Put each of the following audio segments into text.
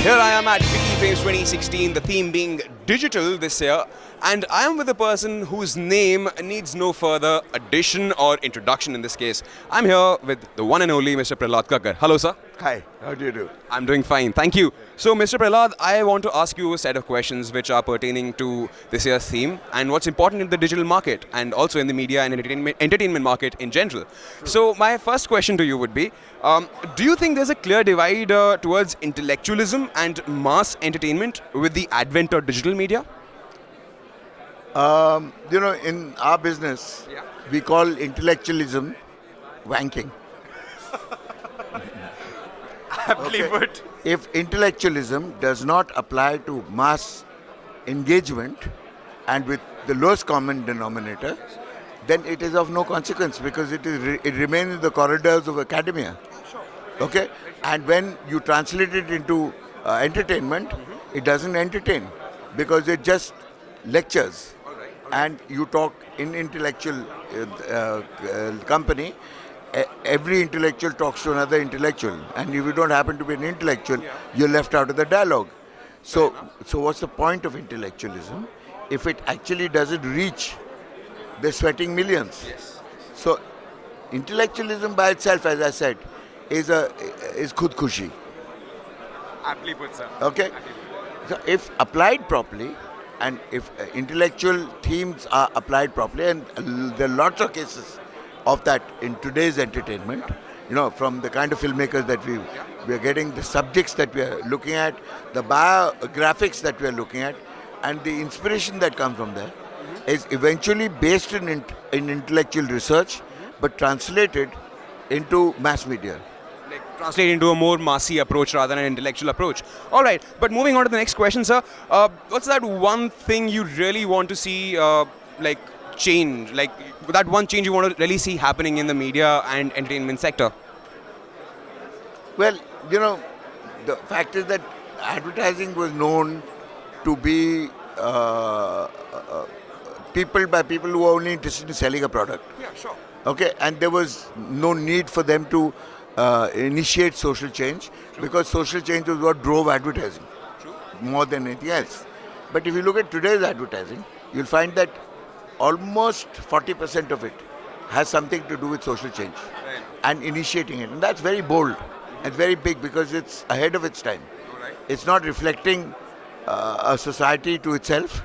Here I am at FICCI Frames 2016, the theme being digital this year, and I am with a person whose name needs no further addition or introduction in this case. I'm here with the one and only Mr. Prahlad Kakkar. Hello, sir. Hi, how do you do? I'm doing fine, thank you. So, Mr. Prahlad, I want to ask you a set of questions which are pertaining to this year's theme and what's important in the digital market and also in the media and entertainment market in general. So, my first question to you would be, do you think there's a clear divide towards intellectualism and mass entertainment with the advent of digital media? In our business, we call intellectualism wanking. Aptly put. If intellectualism does not apply to mass engagement and with the lowest common denominator, then it is of no consequence because it remains in the corridors of academia. Okay? And when you translate it into entertainment, it doesn't entertain because it just lectures. And you talk in intellectual company, every intellectual talks to another intellectual. And if you don't happen to be an intellectual, you're left out of the dialogue. So what's the point of intellectualism if it actually doesn't reach the sweating millions? Yes. So intellectualism by itself, as I said, is khud khushi. Aptly put, sir. Okay? So if applied properly, and if intellectual themes are applied properly, and there are lots of cases of that in today's entertainment, from the kind of filmmakers that we are getting, the subjects that we are looking at, the biographics that we are looking at, and the inspiration that comes from there is eventually based in intellectual research, but translated into mass media. Translate into a more massy approach rather than an intellectual approach. All right, but moving on to the next question, sir. What's that one thing you really want to see change? Like that one change you want to really see happening in the media and entertainment sector? Well, the fact is that advertising was known to be people who were only interested in selling a product. Yeah, sure. Okay, and there was no need for them to initiate social change because social change was what drove advertising more than anything else. But if you look at today's advertising, you'll find that almost 40% of it has something to do with social change and initiating it. And that's very bold and very big because it's ahead of its time. It's not reflecting a society to itself.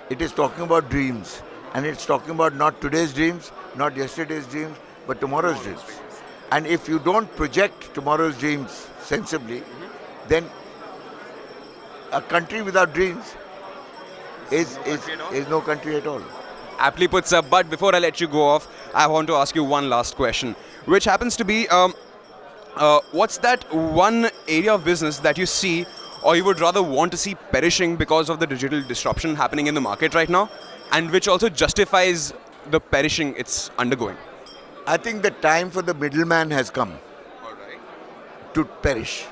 It is talking about dreams. And it's talking about not today's dreams, not yesterday's dreams, but tomorrow's dreams. And if you don't project tomorrow's dreams sensibly, then a country without dreams is no country at all. Aptly put, sir. But before I let you go off, I want to ask you one last question, which happens to be, what's that one area of business that you see or you would rather want to see perishing because of the digital disruption happening in the market right now, and which also justifies the perishing it's undergoing? I think the time for the middleman has come to perish.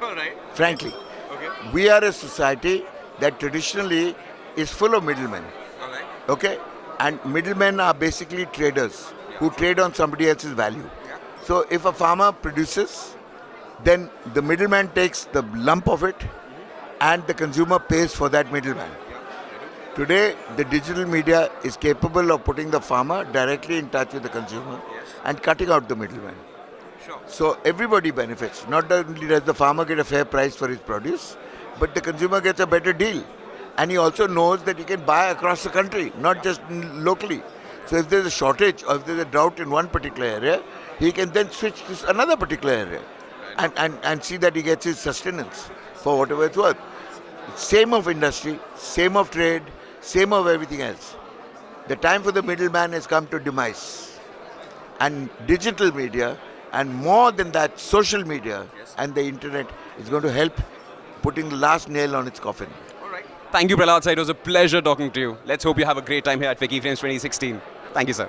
All right. Frankly. Okay. We are a society that traditionally is full of middlemen. All right. Okay? And middlemen are basically traders who trade on somebody else's value. Yeah. So if a farmer produces, then the middleman takes the lump of it and the consumer pays for that middleman. Today, the digital media is capable of putting the farmer directly in touch with the consumer and cutting out the middleman. Sure. So everybody benefits. Not only does the farmer get a fair price for his produce, but the consumer gets a better deal. And he also knows that he can buy across the country, not just locally. So if there's a shortage or if there's a drought in one particular area, he can then switch to another particular area and see that he gets his sustenance for whatever it's worth. Same of industry, same of trade, same of everything else. The time for the middleman has come to demise. And digital media, and more than that, social media and the internet is going to help putting the last nail on its coffin. All right. Thank you, Prahlad, sir. It was a pleasure talking to you. Let's hope you have a great time here at FICCI Frames 2016. Thank you, sir.